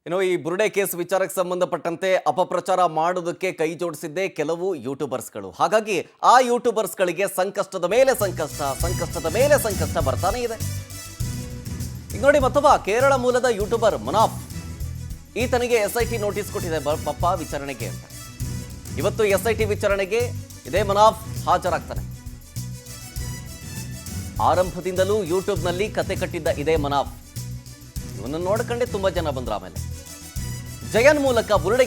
ಇನ್ನು ಈ ಬುರುಡೆ ಕೇಸ್ ವಿಚಾರಕ್ಕೆ ಸಂಬಂಧಪಟ್ಟಂತೆ ಅಪಪ್ರಚಾರ ಮಾಡೋದಕ್ಕೆ ಕೈ ಜೋಡಿಸಿದ್ದೇ ಕೆಲವು ಯೂಟ್ಯೂಬರ್ಸ್ಗಳು. ಹಾಗಾಗಿ ಆ ಯೂಟ್ಯೂಬರ್ಸ್ಗಳಿಗೆ ಸಂಕಷ್ಟದ ಮೇಲೆ ಸಂಕಷ್ಟ ಬರ್ತಾನೆ ಇದೆ. ಈಗ ನೋಡಿ, ಮತ್ತೊಬ್ಬ ಕೇರಳ ಮೂಲದ ಯೂಟ್ಯೂಬರ್ ಮನಾಫ್, ಈತನಿಗೆ SIT ನೋಟಿಸ್ ಕೊಟ್ಟಿದೆ ಪಪ್ಪ ವಿಚಾರಣೆಗೆ ಅಂತ. ಇವತ್ತು SIT ವಿಚಾರಣೆಗೆ ಇದೇ ಮನಾಫ್ ಹಾಜರಾಗ್ತಾನೆ. ಆರಂಭದಿಂದಲೂ ಯೂಟ್ಯೂಬ್ನಲ್ಲಿ ಕತೆ ಕಟ್ಟಿದ್ದ ಇದೇ ಮನಾಫ್, ಇವನನ್ನು ನೋಡ್ಕೊಂಡೆ ತುಂಬಾ ಜನ ಬಂದ್ರು. ಆಮೇಲೆ ಜಯನ್ ಮೂಲಕ ಬುರುಡೆ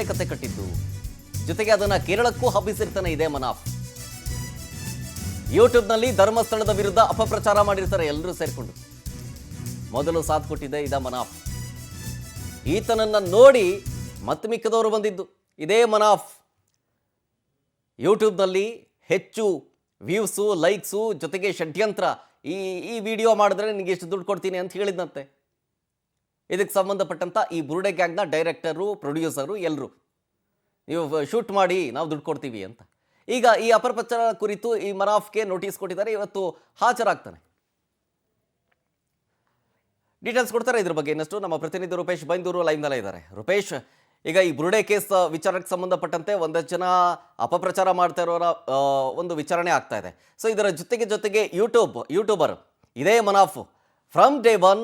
ಕತೆ ಕಟ್ಟಿದ್ದು, ಜೊತೆಗೆ ಅದನ್ನ ಕೇರಳಕ್ಕೂ ಹಬ್ಬಿಸಿರ್ತಾನೆ ಇದೇ ಮನಾಫ್. ಯೂಟ್ಯೂಬ್ನಲ್ಲಿ ಧರ್ಮಸ್ಥಳದ ವಿರುದ್ಧ ಅಪಪ್ರಚಾರ ಮಾಡಿರ್ತಾರೆ ಎಲ್ಲರೂ ಸೇರ್ಕೊಂಡು. ಮೊದಲು ಸಾಥ್ ಕೊಟ್ಟಿದ್ದೆ ಇದ ಮನಾಫ್. ಈತನನ್ನ ನೋಡಿ ಮತ್ತೆ ಮಿಕ್ಕದವರು ಬಂದಿದ್ದು. ಇದೇ ಮನಾಫ್ ಯೂಟ್ಯೂಬ್ನಲ್ಲಿ ಹೆಚ್ಚು ವ್ಯೂಸು, ಲೈಕ್ಸು, ಜೊತೆಗೆ ಷಡ್ಯಂತ್ರ, ಈ ವಿಡಿಯೋ ಮಾಡಿದ್ರೆ ನಿನಗೆ ಎಷ್ಟು ದುಡ್ಡು ಕೊಡ್ತೀನಿ ಅಂತ ಹೇಳಿದಂತೆ. ಇದಕ್ಕೆ ಸಂಬಂಧಪಟ್ಟಂತ ಈ ಬುರುಡೆ ಗ್ಯಾಂಗ್ನ ಡೈರೆಕ್ಟರು, ಪ್ರೊಡ್ಯೂಸರು ಎಲ್ಲರೂ, ನೀವು ಶೂಟ್ ಮಾಡಿ ನಾವು ದುಡ್ಡು ಕೊಡ್ತೀವಿ ಅಂತ. ಈಗ ಈ ಅಪಪ್ರಚಾರ ಕುರಿತು ಈ ಮನಾಫ್ಗೆ ನೋಟಿಸ್ ಕೊಟ್ಟಿದ್ದಾರೆ. ಇವತ್ತು ಹಾಜರಾಗ್ತಾನೆ. ಡೀಟೇಲ್ಸ್ ಕೊಡ್ತಾರೆ ಇದ್ರ ಬಗ್ಗೆ ಇನ್ನಷ್ಟು ನಮ್ಮ ಪ್ರತಿನಿಧಿ ರೂಪೇಶ್ ಬೈಂದೂರು ಲೈವ್ನಲ್ಲೇ ಇದ್ದಾರೆ. ರೂಪೇಶ್, ಈಗ ಈ ಬುರುಡೆ ಕೇಸ್ ವಿಚಾರಕ್ಕೆ ಸಂಬಂಧಪಟ್ಟಂತೆ ಒಂದಷ್ಟು ಜನ ಅಪಪ್ರಚಾರ ಮಾಡ್ತಾ ಇರೋರ ಒಂದು ವಿಚಾರಣೆ ಆಗ್ತಾ ಇದೆ. ಸೊ ಇದರ ಜೊತೆಗೆ ಯೂಟ್ಯೂಬರ್ ಇದೇ ಮನಾಫ್ ಫ್ರಮ್ ಡೇ ಒನ್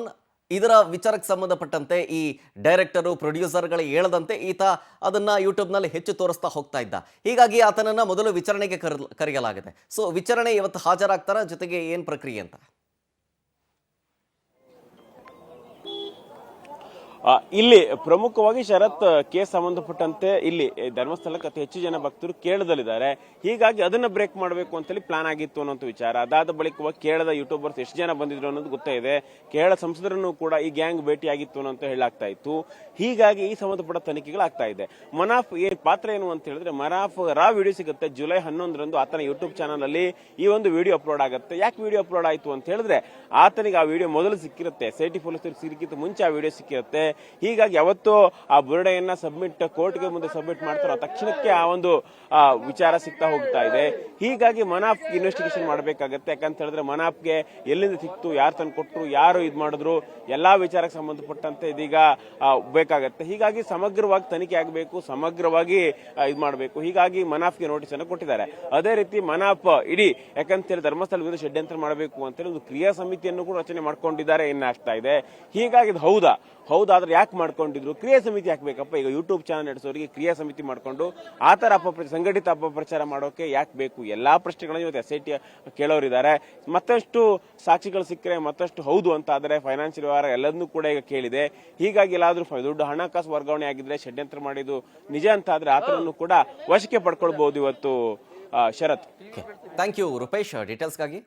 ಇದರ ವಿಚಾರಕ್ಕೆ ಸಂಬಂಧಪಟ್ಟಂತೆ ಈ ಡೈರೆಕ್ಟರು, ಪ್ರೊಡ್ಯೂಸರ್ಗಳು ಹೇಳದಂತೆ ಈತ ಅದನ್ನು ಯೂಟ್ಯೂಬ್ನಲ್ಲಿ ಹೆಚ್ಚು ತೋರಿಸ್ತಾ ಹೋಗ್ತಾ ಇದ್ದ. ಹೀಗಾಗಿ ಆತನನ್ನು ಮೊದಲು ವಿಚಾರಣೆಗೆ ಕರೆಯಲಾಗಿದೆ. ಸೊ ವಿಚಾರಣೆ ಇವತ್ತು ಹಾಜರಾಗ್ತಾರ, ಜೊತೆಗೆ ಏನು ಪ್ರಕ್ರಿಯೆ ಅಂತ? ಇಲ್ಲಿ ಪ್ರಮುಖವಾಗಿ ಶರತ್ ಕೇಸ್ ಸಂಬಂಧಪಟ್ಟಂತೆ ಇಲ್ಲಿ ಧರ್ಮಸ್ಥಳಕ್ಕೆ ಅತಿ ಹೆಚ್ಚು ಜನ ಭಕ್ತರು ಕೇರಳದಲ್ಲಿದ್ದಾರೆ. ಹೀಗಾಗಿ ಅದನ್ನ ಬ್ರೇಕ್ ಮಾಡಬೇಕು ಅಂತೇಳಿ ಪ್ಲಾನ್ ಆಗಿತ್ತು ಅನ್ನೋ ವಿಚಾರ. ಅದಾದ ಬಳಿಕ ಕೇರಳದ ಯೂಟ್ಯೂಬರ್ಸ್ ಎಷ್ಟು ಜನ ಬಂದಿದ್ರು ಅನ್ನೋದು ಗೊತ್ತೇ ಇದೆ. ಕೇರಳ ಸಂಸದರನ್ನು ಕೂಡ ಈ ಗ್ಯಾಂಗ್ ಭೇಟಿಯಾಗಿತ್ತು ಅಂತ ಹೇಳಲಾಗ್ತಾ ಇತ್ತು. ಹೀಗಾಗಿ ಈ ಸಂಬಂಧಪಟ್ಟ ತನಿಖೆಗಳಾಗ್ತಾ ಇದೆ. ಮನಾಫ್ ಪಾತ್ರ ಏನು ಅಂತ ಹೇಳಿದ್ರೆ, ಮನಾಫ್ ರಾ ವಿಡಿಯೋ ಸಿಗುತ್ತೆ ಜುಲೈ 11ರಂದು ಆತನ ಯೂಟ್ಯೂಬ್ ಚಾನಲ್ ಅಲ್ಲಿ ಈ ಒಂದು ವಿಡಿಯೋ ಅಪ್ಲೋಡ್ ಆಗುತ್ತೆ. ಯಾಕೆ ವಿಡಿಯೋ ಅಪ್ಲೋಡ್ ಆಯ್ತು ಅಂತ ಹೇಳಿದ್ರೆ, ಆತನಿಗೆ ಆ ವಿಡಿಯೋ ಮೊದಲು ಸಿಕ್ಕಿರುತ್ತೆ, SIT ಪೊಲೀಸರಿಗೆ ಸಿಕ್ಕಿತ್ತು ಮುಂಚೆ ಆ ವಿಡಿಯೋ ಸಿಕ್ಕಿರುತ್ತೆ. ಹೀಗಾಗಿ ಯಾವತ್ತು ಆ ಬುರುಡೆಯನ್ನ ಕೋರ್ಟ್ಗೆ ಮುಂದೆ ಸಬ್ಮಿಟ್ ಮಾಡ್ತಾರೋ ತಕ್ಷಣಕ್ಕೆ ಆ ಒಂದು ವಿಚಾರ ಸಿಗ್ತಾ ಹೋಗ್ತಾ ಇದೆ. ಹೀಗಾಗಿ ಮನಾಫ್ ಇನ್ವೆಸ್ಟಿಗೇಷನ್ ಮಾಡಬೇಕಾಗತ್ತೆ. ಯಾಕಂತ ಹೇಳಿದ್ರೆ ಮನಾಫ್ಗೆ ಎಲ್ಲಿಂದ ಸಿಕ್ತು, ಯಾರು ತಂದು ಕೊಟ್ಟರು, ಯಾರು ಇದು ಮಾಡಿದ್ರು, ಎಲ್ಲಾ ವಿಚಾರಕ್ಕೆ ಸಂಬಂಧಪಟ್ಟಂತೆ ಇದೀಗ ಬೇಕಾಗತ್ತೆ. ಹೀಗಾಗಿ ಸಮಗ್ರವಾಗಿ ತನಿಖೆ ಆಗಬೇಕು, ಸಮಗ್ರವಾಗಿ ಇದು ಮಾಡಬೇಕು. ಹೀಗಾಗಿ ಮನಾಫ್ಗೆ ನೋಟಿಸ್ ಅನ್ನು ಕೊಟ್ಟಿದ್ದಾರೆ. ಅದೇ ರೀತಿ ಮನಾಫ್ ಇಡೀ ಯಾಕಂತ ಹೇಳಿ ಧರ್ಮಸ್ಥಳ ವಿರುದ್ಧ ಷಡ್ಯಂತ್ರ ಮಾಡಬೇಕು ಅಂತ ಹೇಳಿ ಒಂದು ಕ್ರಿಯಾ ಸಮಿತಿಯನ್ನು ಕೂಡ ರಚನೆ ಮಾಡ್ಕೊಂಡಿದ್ದಾರೆ ಎನ್ನಾಗ್ತಾ ಇದೆ. ಹೀಗಾಗಿ ಇದು ಹೌದಾದ್ರೆ ಯಾಕೆ ಮಾಡ್ಕೊಂಡಿದ್ರು, ಕ್ರಿಯಾ ಸಮಿತಿ ಹಾಕ್ಬೇಕಪ್ಪ? ಈಗ ಯೂಟ್ಯೂಬ್ ಚಾನಲ್ ನಡೆಸೋರಿಗೆ ಕ್ರಿಯಾ ಸಮಿತಿ ಮಾಡ್ಕೊಂಡು ಆ ತರ ಸಂಘಟಿತ ಅಪಪ್ರಚಾರ ಮಾಡೋಕೆ ಯಾಕೆ ಬೇಕು? ಎಲ್ಲಾ ಪ್ರಶ್ನೆಗಳನ್ನು ಇವತ್ತು SIT ಕೇಳೋರಿದ್ದಾರೆ. ಮತ್ತಷ್ಟು ಸಾಕ್ಷಿಗಳು ಸಿಕ್ಕರೆ, ಮತ್ತಷ್ಟು ಹೌದು ಅಂತ ಆದ್ರೆ ಫೈನಾನ್ಷಿಯಲ್ ವ್ಯವಹಾರ ಎಲ್ಲದನ್ನೂ ಕೂಡ ಈಗ ಕೇಳಿದೆ. ಹೀಗಾಗಿ ಎಲ್ಲಾದ್ರೂ ದೊಡ್ಡ ಹಣಕಾಸು ವರ್ಗಾವಣೆ ಆಗಿದ್ರೆ, ಷಡ್ಯಂತ್ರ ಮಾಡಿದ್ದು ನಿಜ ಅಂತ ಆದ್ರೆ ಆತನನ್ನು ಕೂಡ ವಶಕ್ಕೆ ಪಡ್ಕೊಳ್ಬಹುದು ಇವತ್ತು. ಶರತ್, ಥ್ಯಾಂಕ್ ಯು ರೂಪೇಶ್ ಡೀಟೇಲ್ಸ್ಗಾಗಿ.